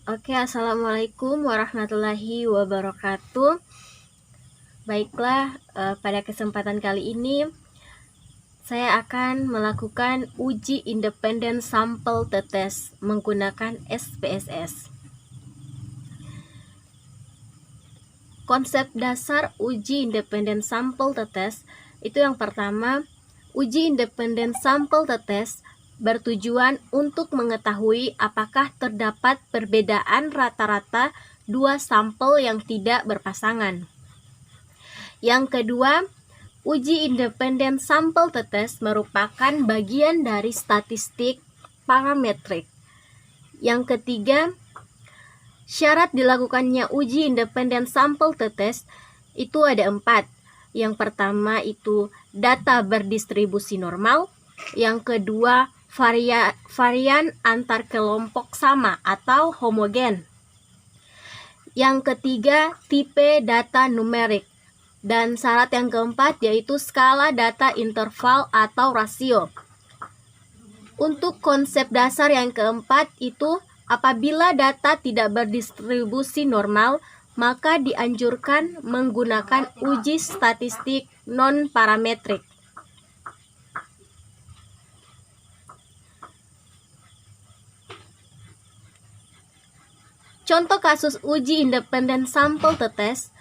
Oke, assalamualaikum warahmatullahi wabarakatuh. Baiklah, pada kesempatan kali ini saya akan melakukan uji independen sampel tetes menggunakan SPSS. Konsep dasar uji independen sampel tetes itu yang pertama, uji independen sampel tetes bertujuan untuk mengetahui apakah terdapat perbedaan rata-rata dua sampel yang tidak berpasangan. Yang kedua, uji independen sampel tetes merupakan bagian dari statistik parametrik. Yang ketiga, syarat dilakukannya uji independen sampel tetes itu ada 4. Yang pertama itu data berdistribusi normal. Yang kedua, varian antar kelompok sama atau homogen. Yang ketiga, tipe data numerik. Dan syarat yang keempat yaitu skala data interval atau rasio. Untuk konsep dasar yang keempat itu, apabila data tidak berdistribusi normal, maka dianjurkan menggunakan uji statistik non-parametrik. Contoh kasus uji independen sampel tetes,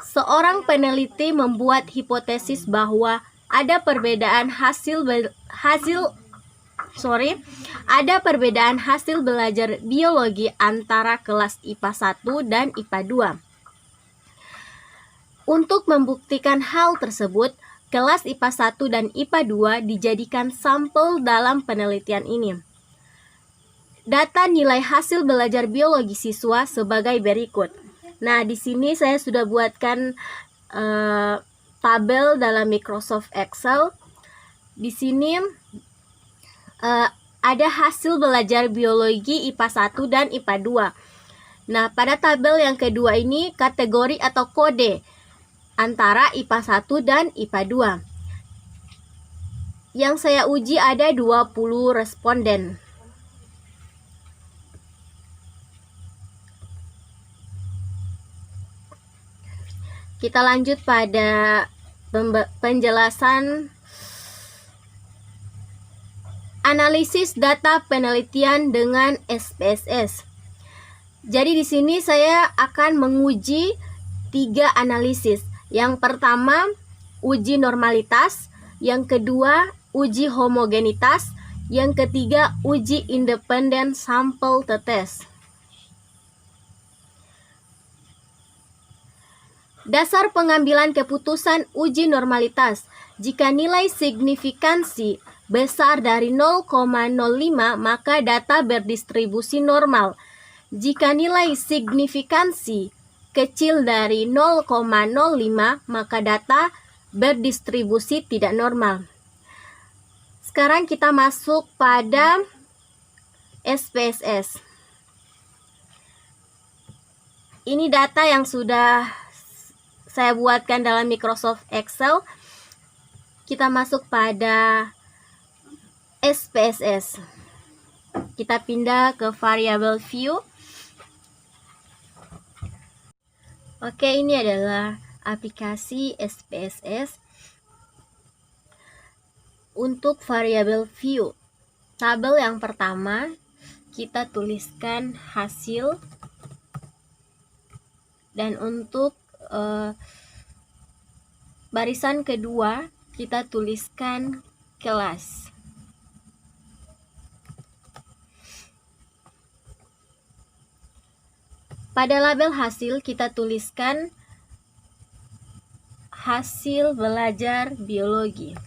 seorang peneliti membuat hipotesis bahwa ada perbedaan hasil belajar biologi antara kelas IPA 1 dan IPA 2. Untuk membuktikan hal tersebut, kelas IPA 1 dan IPA 2 dijadikan sampel dalam penelitian ini. Data nilai hasil belajar biologi siswa sebagai berikut. Nah, di sini saya sudah buatkan tabel dalam Microsoft Excel. Di sini ada hasil belajar biologi IPA 1 dan IPA 2. Nah, pada tabel yang kedua ini kategori atau kode antara IPA 1 dan IPA 2. Yang saya uji ada 20 responden. Kita lanjut pada penjelasan analisis data penelitian dengan SPSS. Jadi di sini saya akan menguji 3 analisis. Yang pertama, uji normalitas. Yang kedua, uji homogenitas. Yang ketiga, uji independen sampel tetes. Dasar pengambilan keputusan uji normalitas. Jika nilai signifikansi besar dari 0,05, maka data berdistribusi normal. Jika nilai signifikansi kecil dari 0,05, maka data berdistribusi tidak normal. Sekarang kita masuk pada SPSS. Ini data yang sudah saya buatkan dalam Microsoft Excel. Kita masuk pada SPSS. Kita pindah ke variable view. Oke, ini adalah aplikasi SPSS. Untuk variable view, tabel yang pertama kita tuliskan hasil, dan untuk barisan kedua kita tuliskan kelas. Pada label hasil kita tuliskan hasil belajar biologi.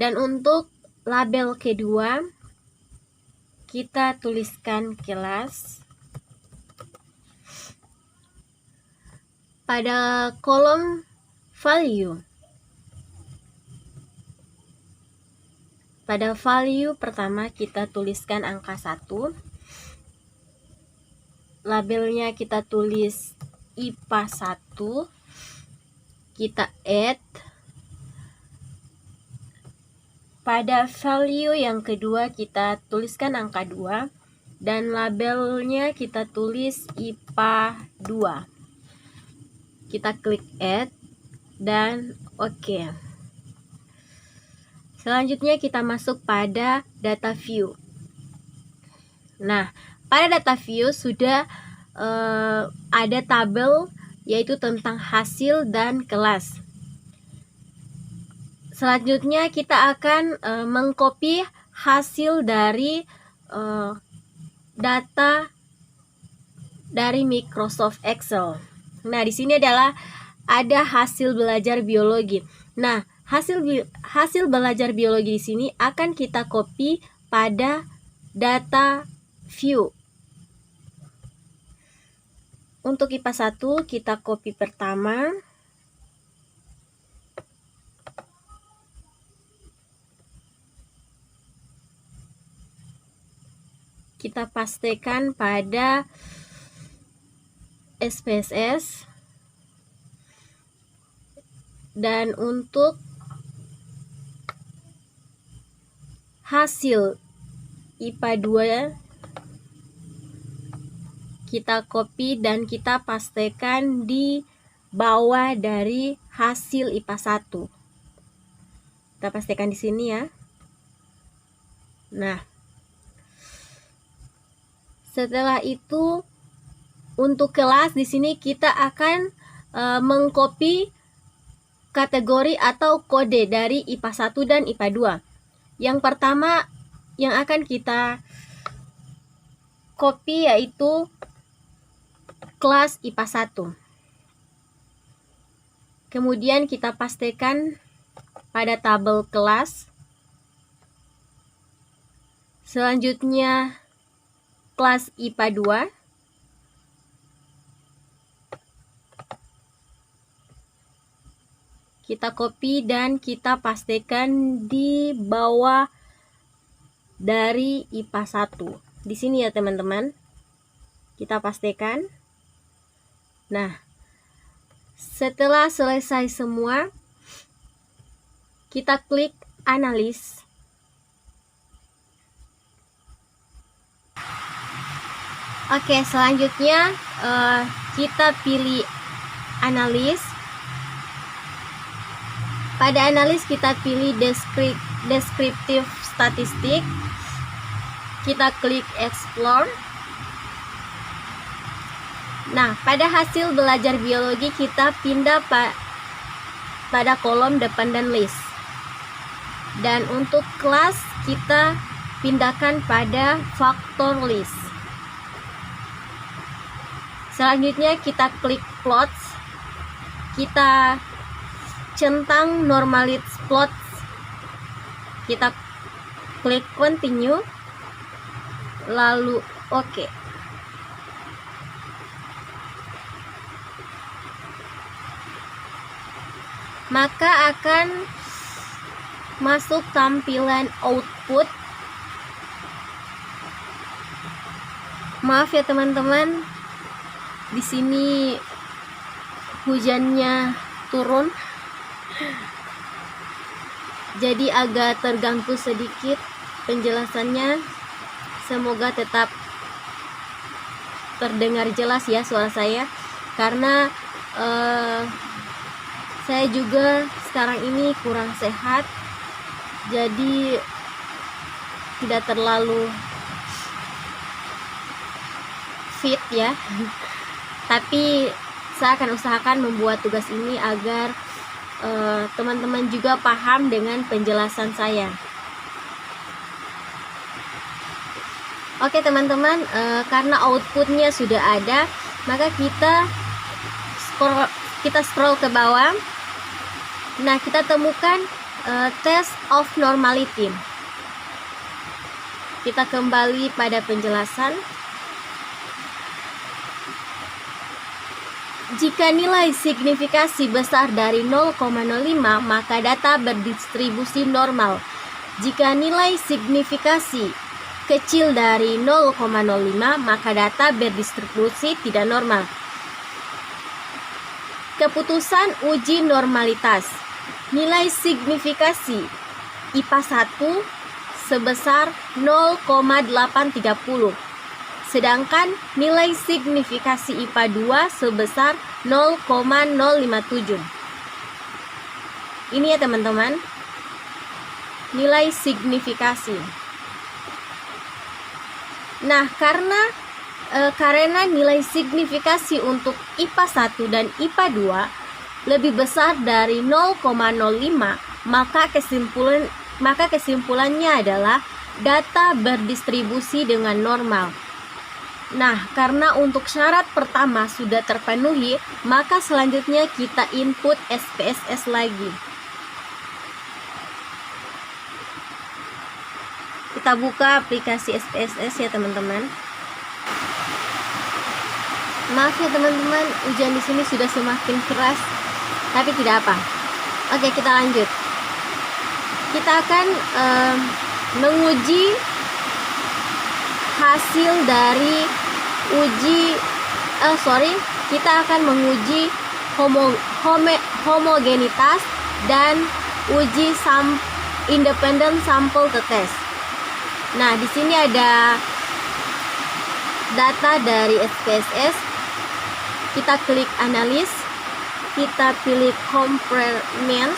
Dan untuk label kedua kita tuliskan kelas. Pada kolom value, pada value pertama kita tuliskan angka 1. Labelnya kita tulis IPA 1. kita add. Pada value yang kedua kita tuliskan angka 2 dan labelnya kita tulis IPA 2. Kita klik add dan oke. Selanjutnya kita masuk pada data view. Nah, pada data view sudah ada tabel yaitu tentang hasil dan kelas. Selanjutnya kita akan mengcopy hasil dari data dari Microsoft Excel. Nah, di sini adalah ada hasil belajar biologi. Nah, hasil belajar biologi di sini akan kita copy pada data view. Untuk IPA 1 kita copy pertama. Kita pastikan pada SPSS. Dan untuk hasil IPA 2 kita copy dan kita pastikan di bawah dari hasil IPA 1. Kita pastikan di sini ya. Nah, setelah itu untuk kelas di sini kita akan mengcopy kategori atau kode dari IPA 1 dan IPA 2. Yang pertama yang akan kita copy yaitu kelas IPA 1. Kemudian kita pastikan pada tabel kelas. Selanjutnya kelas IPA 2. Kita copy dan kita pastikan di bawah dari IPA 1. Di sini ya teman-teman. Kita pastikan. Nah, setelah selesai semua, kita klik analis. Oke, selanjutnya kita pilih analis. Pada analis kita pilih deskriptif statistik. Kita klik explore. Nah, pada hasil belajar biologi kita pindah pada kolom dependent list. Dan untuk kelas kita pindahkan pada factor list. Selanjutnya kita klik plots. Kita centang normalit plots. Kita klik continue. Lalu oke. Maka akan masuk tampilan output. Maaf ya teman-teman. Di sini hujannya turun. Jadi agak terganggu sedikit penjelasannya. Semoga tetap terdengar jelas ya suara saya. Karena saya juga sekarang ini kurang sehat. Jadi tidak terlalu fit ya. Tapi saya akan usahakan membuat tugas ini agar teman-teman juga paham dengan penjelasan saya. Oke teman-teman, karena outputnya sudah ada, maka kita scroll ke bawah. Nah, kita temukan test of normality. Kita kembali pada penjelasan. Jika nilai signifikasi besar dari 0,05, maka data berdistribusi normal. Jika nilai signifikasi kecil dari 0,05, maka data berdistribusi tidak normal. Keputusan uji normalitas. Nilai signifikasi IPA 1 sebesar 0,830. Sedangkan nilai signifikasi IPA 2 sebesar 0,057. Ini ya teman-teman, nilai signifikasi. Nah, karena nilai signifikasi untuk IPA 1 dan IPA 2 lebih besar dari 0,05, maka kesimpulannya adalah data berdistribusi dengan normal. Nah, karena untuk syarat pertama sudah terpenuhi, maka selanjutnya kita input SPSS lagi. Kita buka aplikasi SPSS ya teman-teman. Maaf ya teman-teman, hujan di sini sudah semakin keras, tapi tidak apa. Oke, kita lanjut. Kita akan menguji hasil dari kita akan menguji homogenitas dan uji independent sample test. Nah, di sini ada data dari SPSS. Kita klik analis, kita pilih compare means,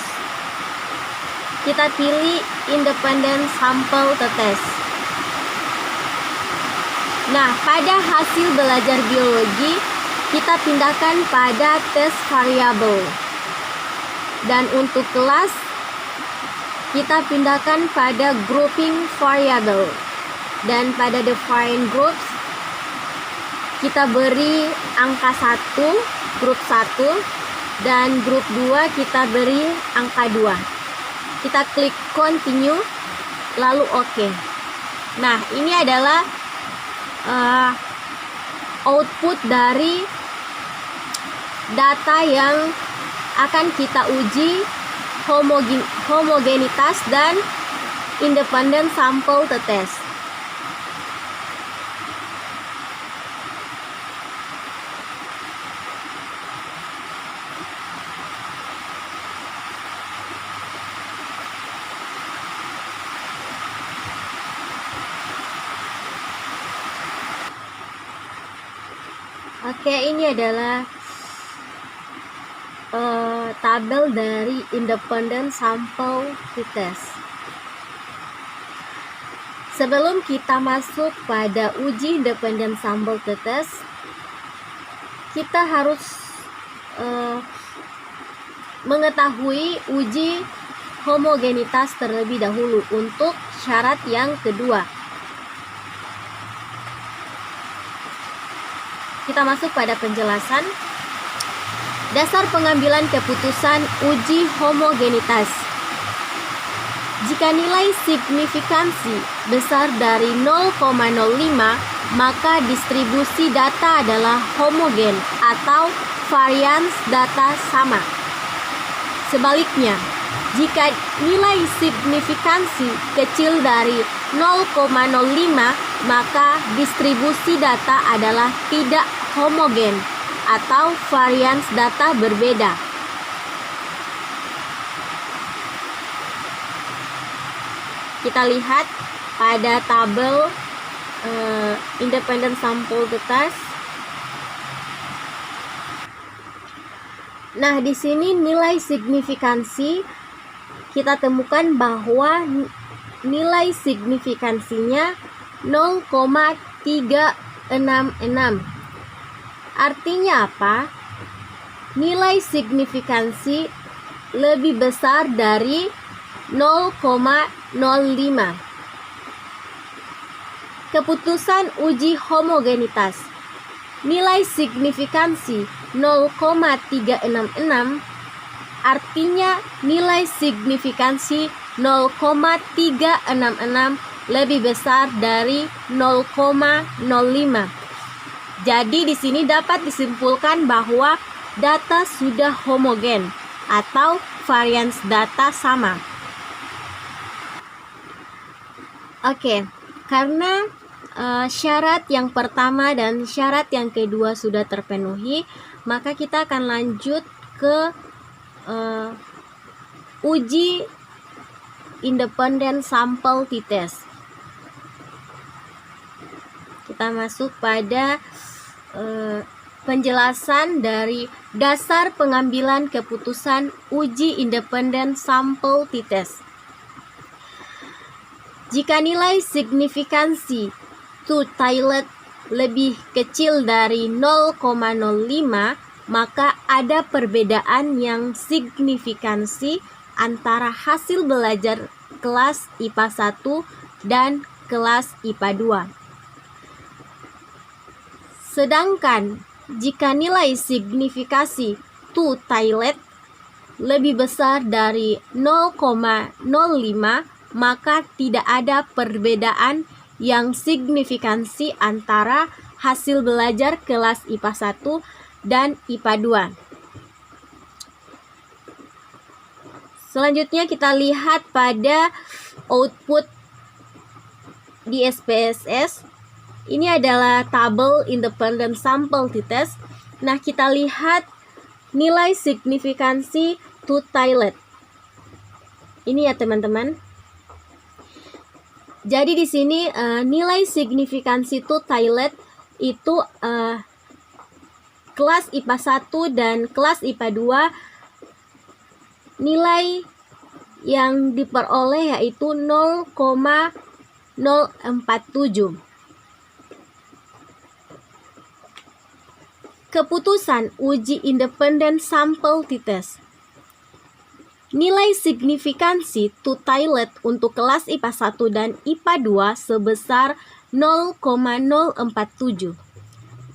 kita pilih independent sample test. Nah, pada hasil belajar biologi, kita pindahkan pada test variable. Dan untuk kelas, kita pindahkan pada grouping variable. Dan pada define groups, kita beri angka 1, grup 1, dan grup 2 kita beri angka 2. Kita klik continue, lalu OK. Nah, ini adalah output dari data yang akan kita uji homogenitas dan independent sample test. Oke, ini adalah tabel dari independent sample test. Sebelum kita masuk pada uji independent sample test, kita harus mengetahui uji homogenitas terlebih dahulu untuk syarat yang kedua. Kita masuk pada penjelasan. Dasar pengambilan keputusan uji homogenitas. Jika nilai signifikansi besar dari 0,05, maka distribusi data adalah homogen atau varians data sama. Sebaliknya, jika nilai signifikansi kecil dari 0,05, maka distribusi data adalah tidak homogen atau varians data berbeda. Kita lihat pada tabel independent sample test. Nah, di sini nilai signifikansi kita temukan bahwa nilai signifikansinya 0,366. Artinya apa? Nilai signifikansi lebih besar dari 0,05. Keputusan uji homogenitas. Nilai signifikansi 0,366, artinya nilai signifikansi 0,366 lebih besar dari 0,05. Jadi di sini dapat disimpulkan bahwa data sudah homogen atau varians data sama. Oke, karena syarat yang pertama dan syarat yang kedua sudah terpenuhi, maka kita akan lanjut ke uji independen sampel t-test. Kita masuk pada penjelasan dari dasar pengambilan keputusan uji independen sampel t-test. Jika nilai signifikansi t-tailet lebih kecil dari 0,05, maka ada perbedaan yang signifikansi antara hasil belajar kelas IPA 1 dan kelas IPA 2. Sedangkan jika nilai signifikasi t-tailet lebih besar dari 0,05, maka tidak ada perbedaan yang signifikansi antara hasil belajar kelas IPA 1 dan IPA 2. Selanjutnya kita lihat pada output di SPSS. Ini adalah tabel independent sample t-test. Nah, kita lihat nilai signifikansi t-tailet. Ini ya teman-teman. Jadi di sini nilai signifikansi t-tailet itu kelas IPA 1 dan kelas IPA 2 nilai yang diperoleh yaitu 0,047. Keputusan uji independen sampel t-test. Nilai signifikansi t-tailet untuk kelas IPA 1 dan IPA 2 sebesar 0,047.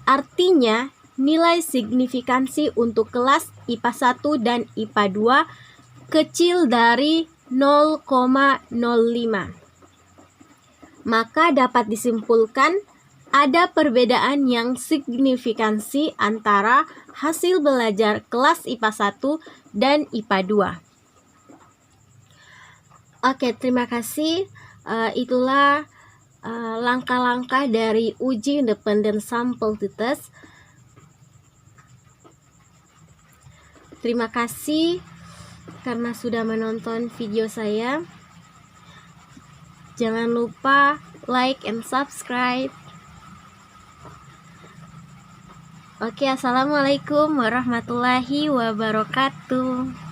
Artinya, nilai signifikansi untuk kelas IPA 1 dan IPA 2 kecil dari 0,05. Maka dapat disimpulkan ada perbedaan yang signifikansi antara hasil belajar kelas IPA 1 dan IPA 2. Oke, terima kasih. Itulah langkah-langkah dari uji independen sampel t-test. Terima kasih karena sudah menonton video saya. Jangan lupa like and subscribe. Oke, assalamualaikum warahmatullahi wabarakatuh.